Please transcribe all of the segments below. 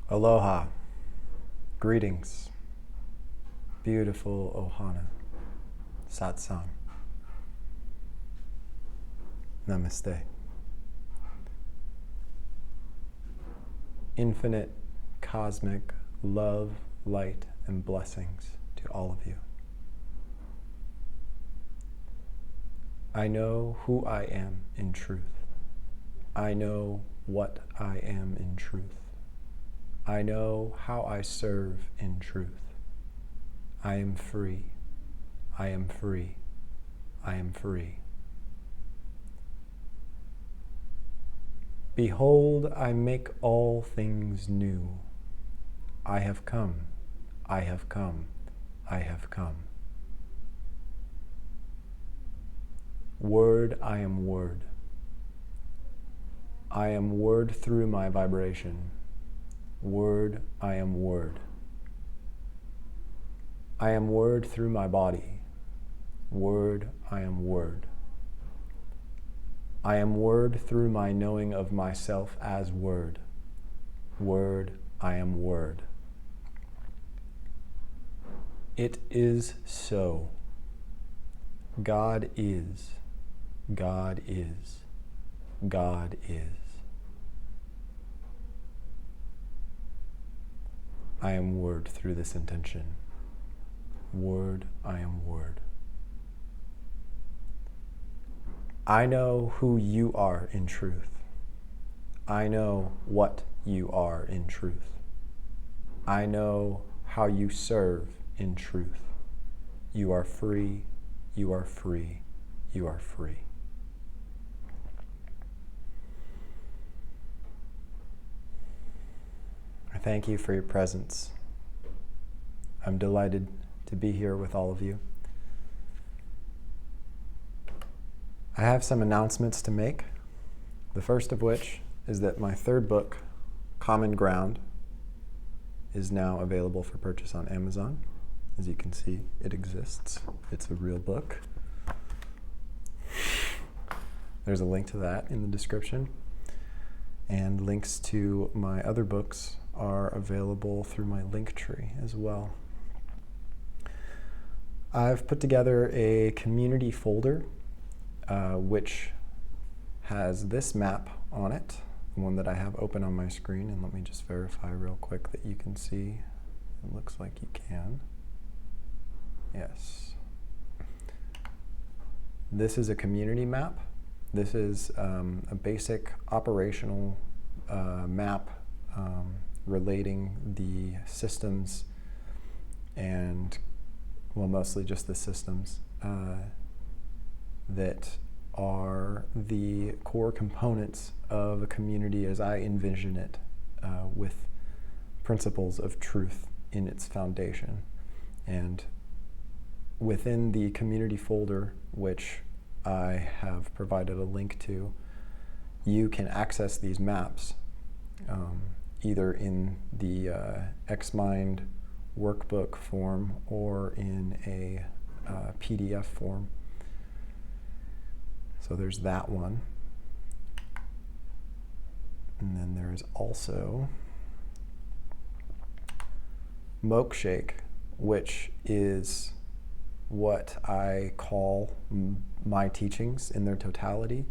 Aloha, greetings, beautiful ohana, satsang, namaste. Infinite cosmic love, light, and blessings to all of you. I know who I am in truth. I know what I am in truth. I know how I serve in truth. I am free. I am free. I am free. Behold, I make all things new. I have come. I have come. I have come. Word, I am word. I am word through my vibration. Word, I am word. I am word through my body. Word, I am word. I am word through my knowing of myself as word. Word, I am word. It is so. God is. God is. God is. I am word through this intention. Word, I am word. I know who you are in truth. I know what you are in truth. I know how you serve in truth. You are free, you are free, you are free. I thank you for your presence. I'm delighted to be here with all of you. I have some announcements to make. The first of which is that my third book, Common Ground, is now available for purchase on Amazon. As you can see, it exists. It's a real book. There's a link to that in the description. And links to my other books are available through my LinkTree as well. I've put together a community folder which has this map on it, the one that I have open on my screen, and let me just verify real quick that you can see. It looks like you can. Yes. This is a community map. This is a basic operational map relating the systems and, well, mostly just the systems that are the core components of a community as I envision it, with principles of truth in its foundation. And within the community folder, which I have provided a link to, you can access these maps either in the XMind workbook form or in a PDF form. So there's that one. And then there is also Milkshake, which is what I call my teachings in their totality.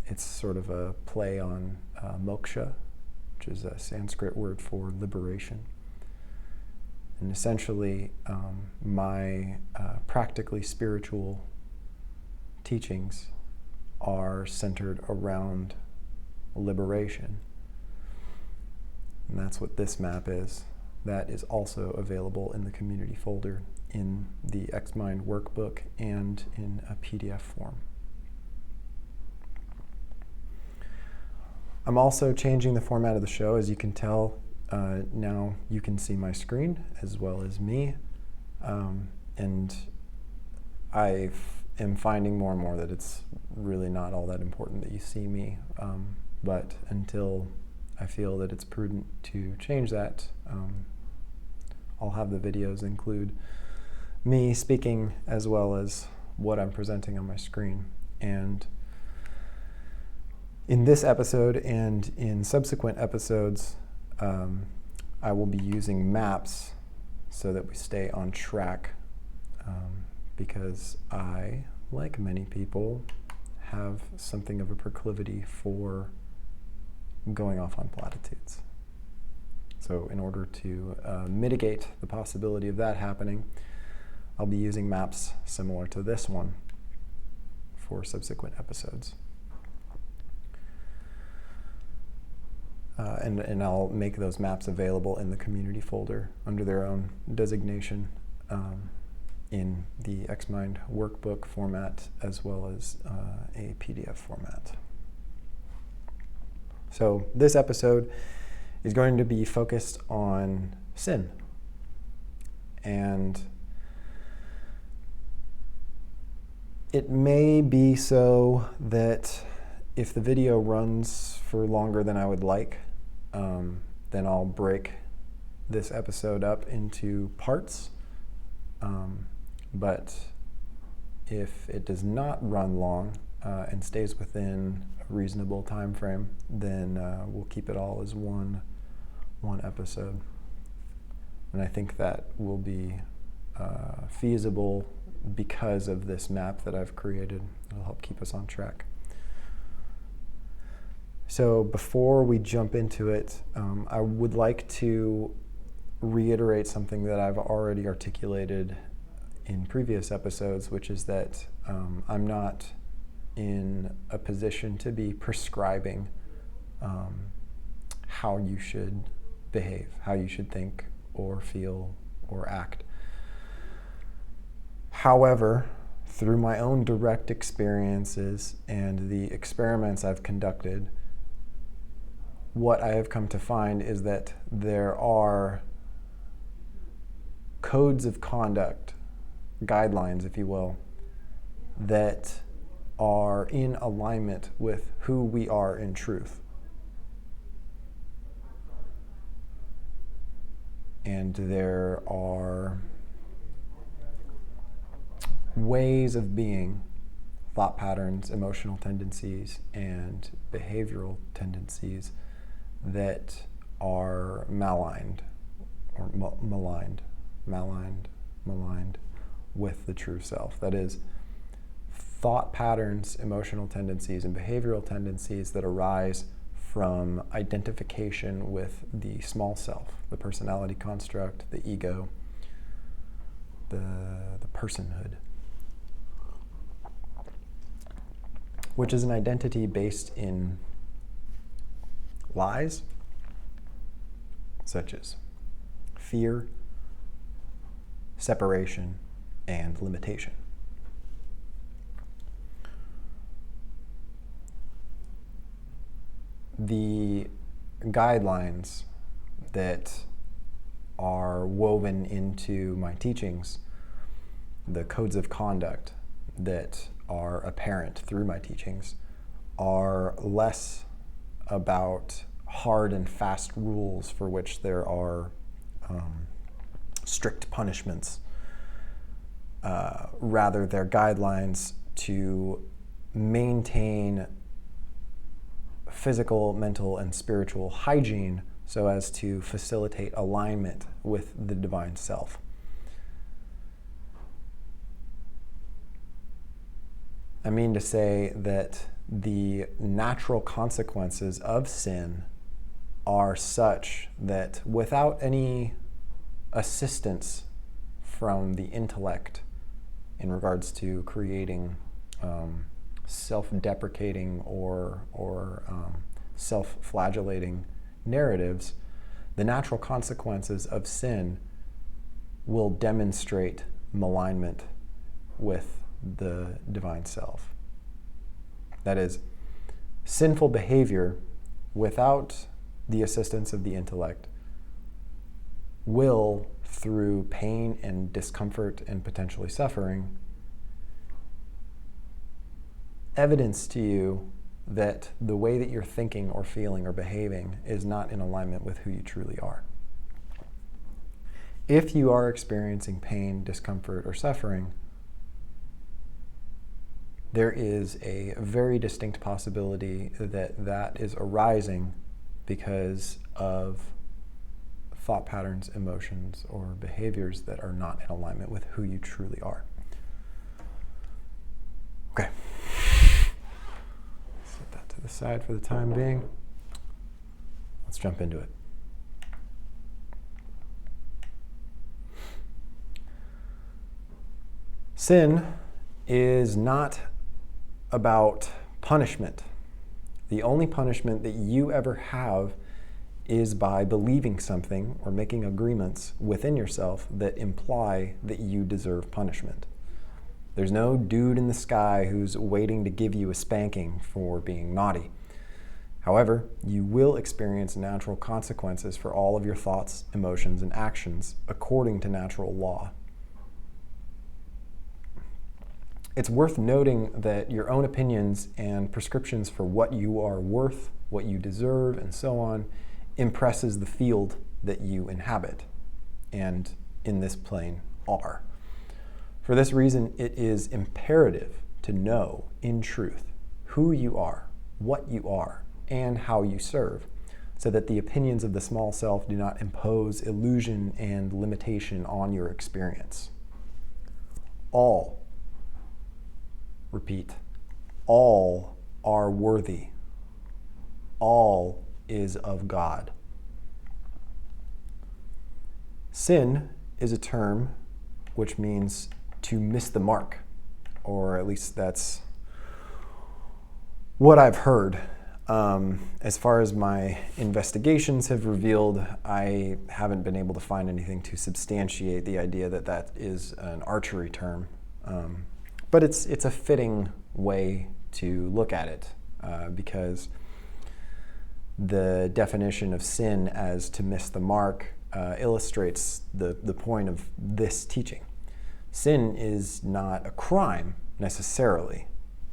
It's sort of a play on moksha, which is a Sanskrit word for liberation. And essentially, my practically spiritual teachings are centered around liberation. And that's what this map is. That is also available in the community folder in the XMind workbook and in a PDF form. I'm also changing the format of the show. As you can tell, now you can see my screen as well as me. And I am finding more and more that it's really not all that important that you see me. But until I feel that it's prudent to change that, I'll have the videos include me speaking as well as what I'm presenting on my screen. And in this episode and in subsequent episodes, I will be using maps so that we stay on track, because I, like many people, have something of a proclivity for going off on platitudes. So in order to mitigate the possibility of that happening, I'll be using maps similar to this one for subsequent episodes. And I'll make those maps available in the community folder under their own designation, in the XMind workbook format as well as a PDF format. So this episode is going to be focused on sin. And it may be so that if the video runs for longer than I would like, then I'll break this episode up into parts. But if it does not run long and stays within a reasonable time frame, then we'll keep it all as one episode. And I think that will be feasible because of this map that I've created. It'll help keep us on track. So before we jump into it, I would like to reiterate something that I've already articulated in previous episodes, which is that I'm not in a position to be prescribing how you should behave, how you should think or feel or act. However, through my own direct experiences and the experiments I've conducted, what I have come to find is that there are codes of conduct, guidelines, if you will, that are in alignment with who we are in truth. And there are ways of being, thought patterns, emotional tendencies, and behavioral tendencies that are maligned or maligned with the true self. That is, thought patterns, emotional tendencies, and behavioral tendencies that arise from identification with the small self, the personality construct, the ego, the personhood, which is an identity based in lies, such as fear, separation, and limitation. The guidelines that are woven into my teachings, the codes of conduct that are apparent through my teachings, are less about hard and fast rules for which there are strict punishments. Rather, they're guidelines to maintain physical, mental, and spiritual hygiene so as to facilitate alignment with the divine self. I mean to say that the natural consequences of sin are such that without any assistance from the intellect in regards to creating self-deprecating or self-flagellating narratives, the natural consequences of sin will demonstrate malignment with the divine self. That is, sinful behavior without the assistance of the intellect will, through pain and discomfort and potentially suffering, evidence to you that the way that you're thinking or feeling or behaving is not in alignment with who you truly are. If you are experiencing pain, discomfort, or suffering, there is a very distinct possibility that that is arising because of thought patterns, emotions, or behaviors that are not in alignment with who you truly are. Okay. Set that to the side for the time being. Let's jump into it. Sin is not about punishment. The only punishment that you ever have is by believing something or making agreements within yourself that imply that you deserve punishment. There's no dude in the sky who's waiting to give you a spanking for being naughty. However, you will experience natural consequences for all of your thoughts, emotions, and actions according to natural law. It's worth noting that your own opinions and prescriptions for what you are worth, what you deserve, and so on, impresses the field that you inhabit, and in this plane are. For this reason, it is imperative to know in truth who you are, what you are, and how you serve, so that the opinions of the small self do not impose illusion and limitation on your experience. All, repeat, all are worthy. All is of God. Sin is a term which means to miss the mark, or at least that's what I've heard. As far as my investigations have revealed, I haven't been able to find anything to substantiate the idea that that is an archery term. But it's a fitting way to look at it, because the definition of sin as to miss the mark illustrates the point of this teaching. Sin is not a crime necessarily.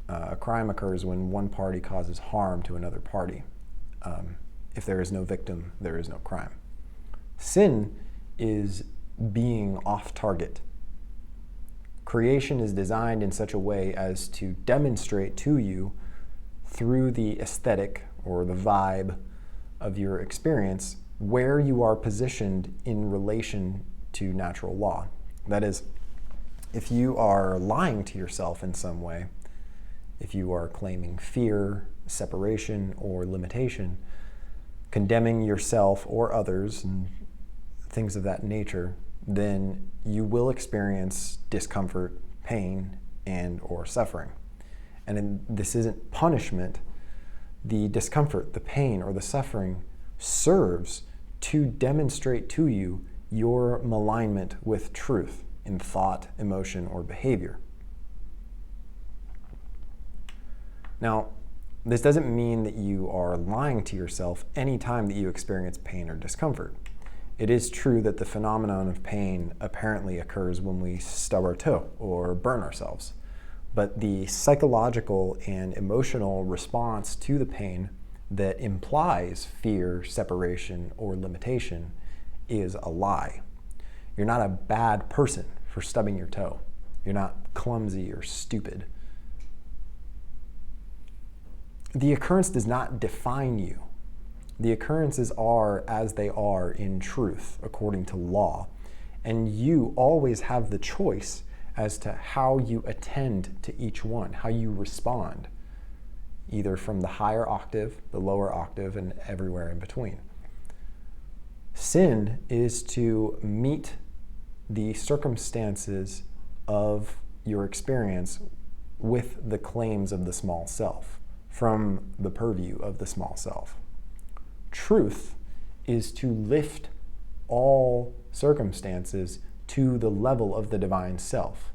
A crime occurs when one party causes harm to another party. If there is no victim, there is no crime. Sin is being off target. Creation is designed in such a way as to demonstrate to you through the aesthetic or the vibe of your experience where you are positioned in relation to natural law. That is, if you are lying to yourself in some way, if you are claiming fear, separation, or limitation, condemning yourself or others and things of that nature, then you will experience discomfort, pain, and or suffering. And this isn't punishment. The discomfort, the pain, or the suffering serves to demonstrate to you your malignment with truth in thought, emotion, or behavior. Now, this doesn't mean that you are lying to yourself any time that you experience pain or discomfort. It is true that the phenomenon of pain apparently occurs when we stub our toe or burn ourselves. But the psychological and emotional response to the pain that implies fear, separation, or limitation is a lie. You're not a bad person for stubbing your toe. You're not clumsy or stupid. The occurrence does not define you. The occurrences are as they are in truth, according to law. And you always have the choice as to how you attend to each one, how you respond, either from the higher octave, the lower octave, and everywhere in between. Sin is to meet the circumstances of your experience with the claims of the small self, from the purview of the small self. Truth is to lift all circumstances to the level of the divine self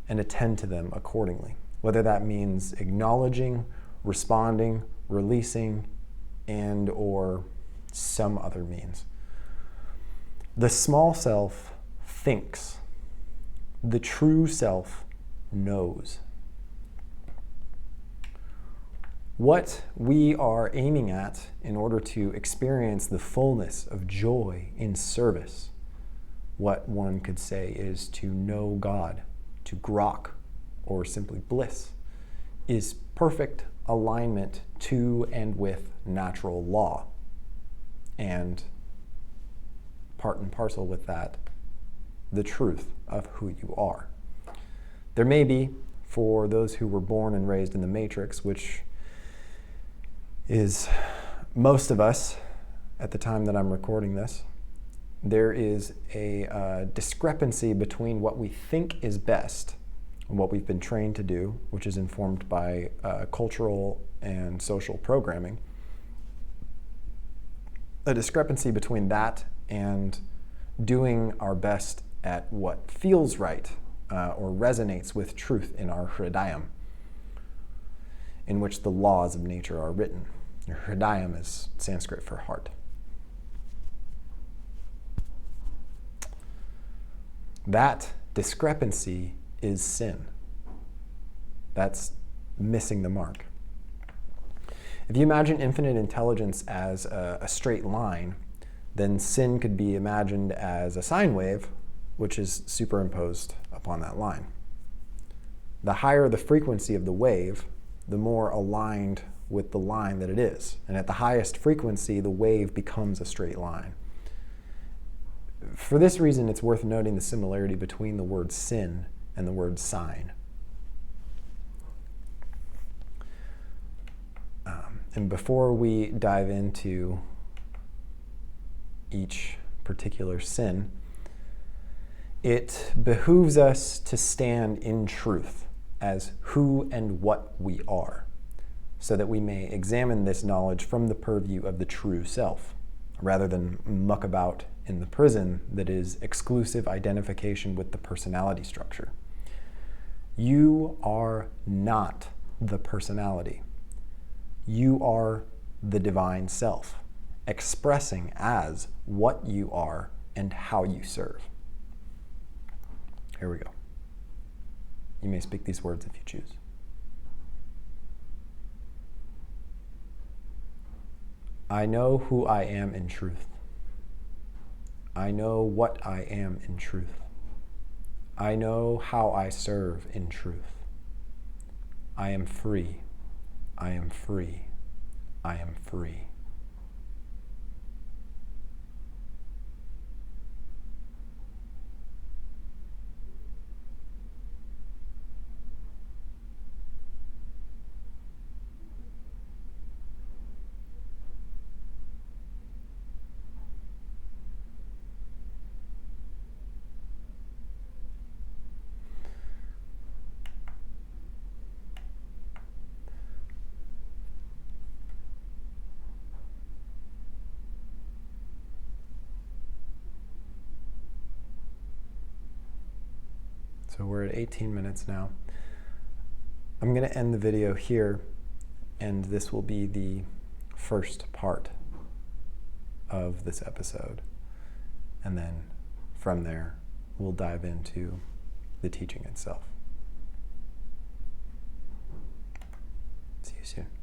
and attend to them accordingly, whether that means acknowledging, responding, releasing, and or some other means. The small self thinks. The true self knows. What we are aiming at in order to experience the fullness of joy in service, what one could say is to know God, to grok, or simply bliss, is perfect alignment to and with natural law. And part and parcel with that, the truth of who you are. There may be, for those who were born and raised in the Matrix, which is most of us at the time that I'm recording this, there is a discrepancy between what we think is best and what we've been trained to do, which is informed by cultural and social programming. A discrepancy between that and doing our best at what feels right or resonates with truth in our hridayam, in which the laws of nature are written. Your hridayam is Sanskrit for heart. That discrepancy is sin. That's missing the mark. If you imagine infinite intelligence as a straight line, then sin could be imagined as a sine wave, which is superimposed upon that line. The higher the frequency of the wave, the more aligned with the line that it is. And at the highest frequency, the wave becomes a straight line. For this reason, it's worth noting the similarity between the word sin and the word sine. And before we dive into each particular sin, it behooves us to stand in truth as who and what we are, so that we may examine this knowledge from the purview of the true self, rather than muck about in the prison that is exclusive identification with the personality structure. You are not the personality. You are the divine self, expressing as what you are and how you serve. Here we go. You may speak these words if you choose. I know who I am in truth. I know what I am in truth. I know how I serve in truth. I am free. I am free. I am free. So we're at 18 minutes now. I'm going to end the video here, and this will be the first part of this episode. And then from there, we'll dive into the teaching itself. See you soon.